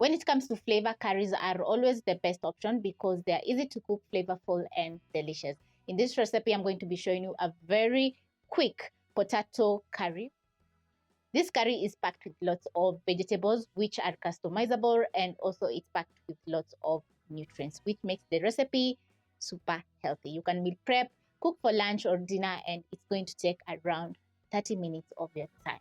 When it comes to flavor, curries are always the best option because they are easy to cook, flavorful, and delicious. In this recipe, I'm going to be showing you a very quick potato curry. This curry is packed with lots of vegetables, which are customizable, and also it's packed with lots of nutrients, which makes the recipe super healthy. You can meal prep, cook for lunch or dinner, and it's going to take around 30 minutes of your time.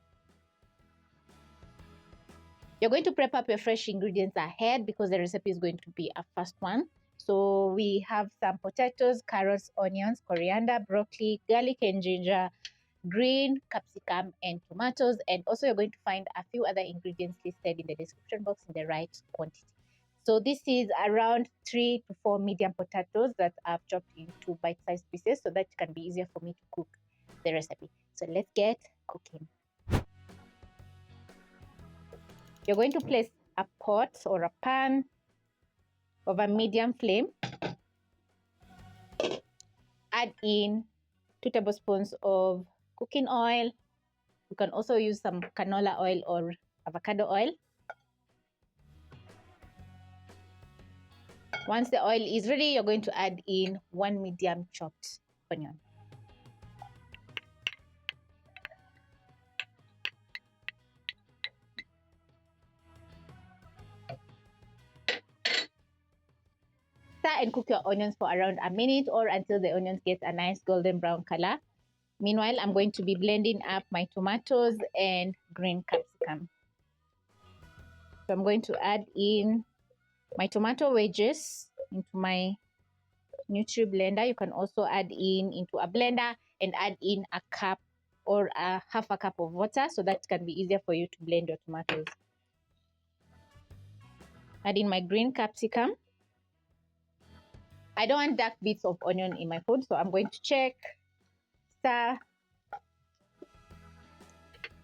You're going to prep up your fresh ingredients ahead because the recipe is going to be a fast one. So we have some potatoes, carrots, onions, coriander, broccoli, garlic and ginger, green capsicum, and tomatoes. And also you're going to find a few other ingredients listed in the description box in the right quantity. So this is around 3 to 4 medium potatoes that I've chopped into bite-sized pieces so that it can be easier for me to cook the recipe. So let's get cooking. You're going to place a pot or a pan over medium flame. Add in 2 tablespoons of cooking oil. You can also use some canola oil or avocado oil. Once the oil is ready, you're going to add in 1 medium chopped onion. Stir and cook your onions for around a minute or until the onions get a nice golden brown color. Meanwhile, I'm going to be blending up my tomatoes and green capsicum. So I'm going to add in my tomato wedges into my Nutri blender. You can also add into a blender and add in a cup or half a cup of water so that it can be easier for you to blend your tomatoes. Add in my green capsicum. I don't want dark bits of onion in my food, so I'm going to check, stir,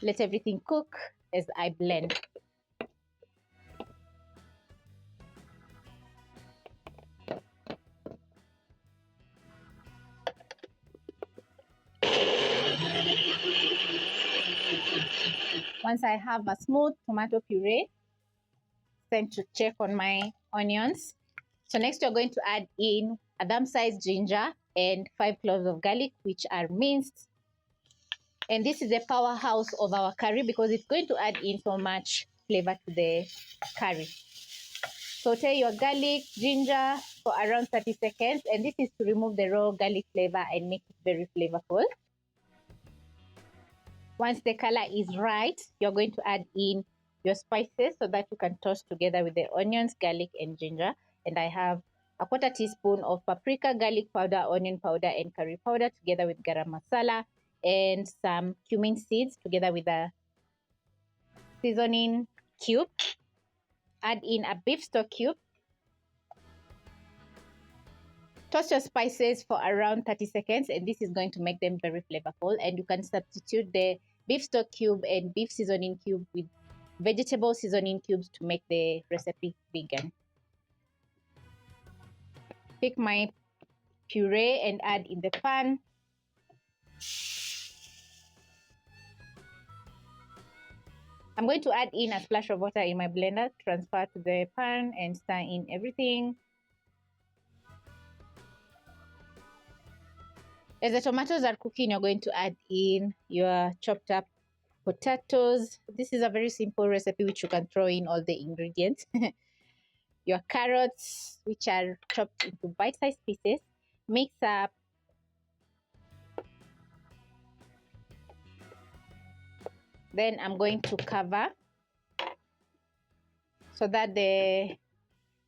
let everything cook as I blend. Once I have a smooth tomato puree, it's time to check on my onions. So next you're going to add in a thumb-sized ginger and 5 cloves of garlic, which are minced. And this is the powerhouse of our curry because it's going to add in so much flavor to the curry. Saute your garlic, ginger for around 30 seconds. And this is to remove the raw garlic flavor and make it very flavorful. Once the color is right, you're going to add in your spices so that you can toss together with the onions, garlic, and ginger. And I have a 1/4 teaspoon of paprika, garlic powder, onion powder, and curry powder together with garam masala and some cumin seeds together with a seasoning cube. Add in a beef stock cube. Toss your spices for around 30 seconds and this is going to make them very flavorful. And you can substitute the beef stock cube and beef seasoning cube with vegetable seasoning cubes to make the recipe vegan. Take my puree and add in the pan. I'm going to add in a splash of water in my blender, transfer to the pan and stir in everything. As the tomatoes are cooking, you're going to add in your chopped up potatoes. This is a very simple recipe which you can throw in all the ingredients. Your carrots, which are chopped into bite-sized pieces. Mix up. Then I'm going to cover so that the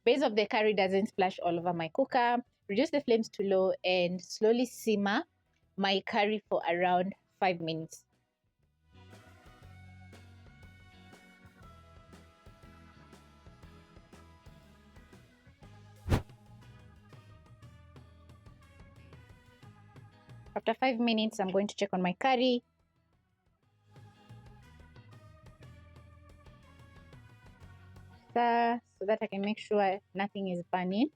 base of the curry doesn't splash all over my cooker. Reduce the flames to low and slowly simmer my curry for around 5 minutes. After 5 minutes, I'm going to check on my curry. So that I can make sure nothing is burning.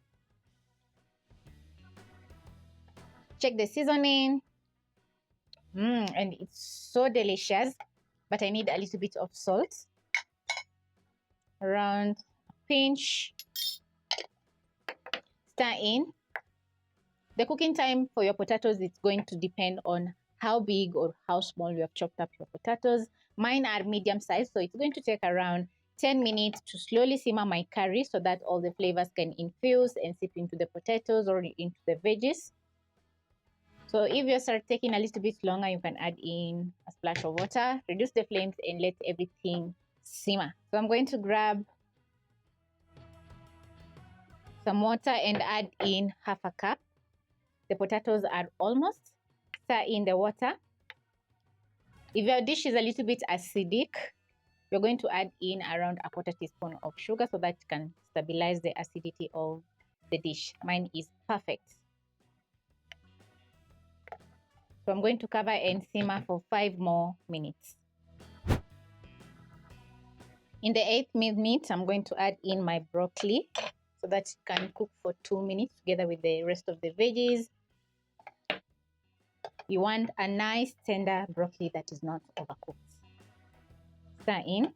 Check the seasoning. And it's so delicious, but I need a little bit of salt. Around pinch, stir in. The cooking time for your potatoes is going to depend on how big or how small you have chopped up your potatoes. Mine are medium size, so it's going to take around 10 minutes to slowly simmer my curry so that all the flavors can infuse and seep into the potatoes or into the veggies. So if you start taking a little bit longer, you can add in a splash of water, reduce the flames, and let everything simmer. So I'm going to grab some water and add in half a cup. The potatoes are almost. Stir in the water. If your dish is a little bit acidic, you're going to add in around a quarter teaspoon of sugar so that it can stabilize the acidity of the dish. Mine is perfect. So I'm going to cover and simmer for 5 more minutes. In the 8th minute, I'm going to add in my broccoli so that it can cook for 2 minutes together with the rest of the veggies. You want a nice tender broccoli that is not overcooked. Stir in.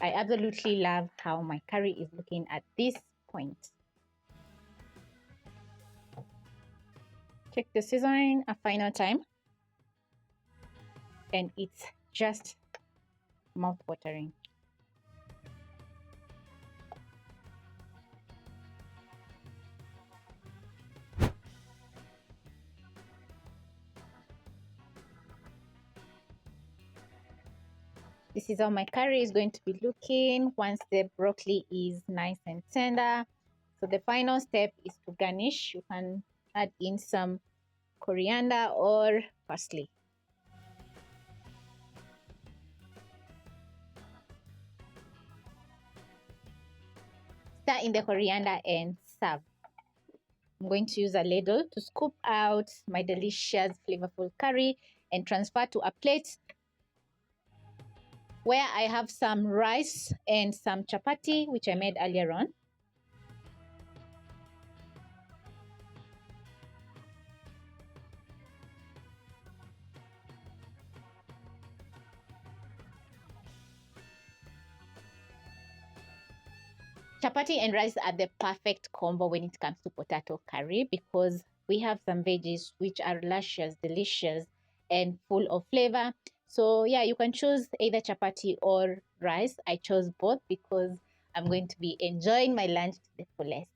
I absolutely love how my curry is looking at this point. Check the seasoning a final time, and it's just mouth-watering. This is how my curry is going to be looking once the broccoli is nice and tender. So the final step is to garnish. You can add in some coriander or parsley. Stir in the coriander and serve. I'm going to use a ladle to scoop out my delicious flavorful curry and transfer to a plate where I have some rice and some chapati, which I made earlier on. Chapati and rice are the perfect combo when it comes to potato curry because we have some veggies which are luscious, delicious, and full of flavor. So yeah, you can choose either chapati or rice. I chose both because I'm going to be enjoying my lunch to the fullest.